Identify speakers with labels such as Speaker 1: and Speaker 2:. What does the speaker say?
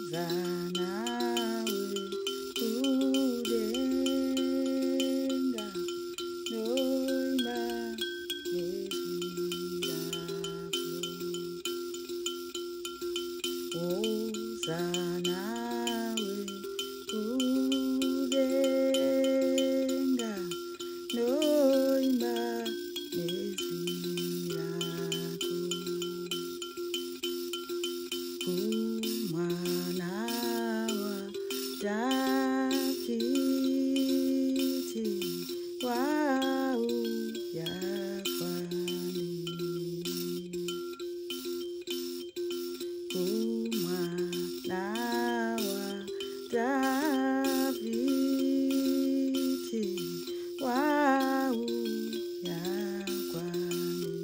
Speaker 1: Uzanawe udenga noima nezirako. Uzanawe udenga noima nezirako. Umwana wa Dafiti wauya kwani. Umwana wa Dafiti wauya kwani.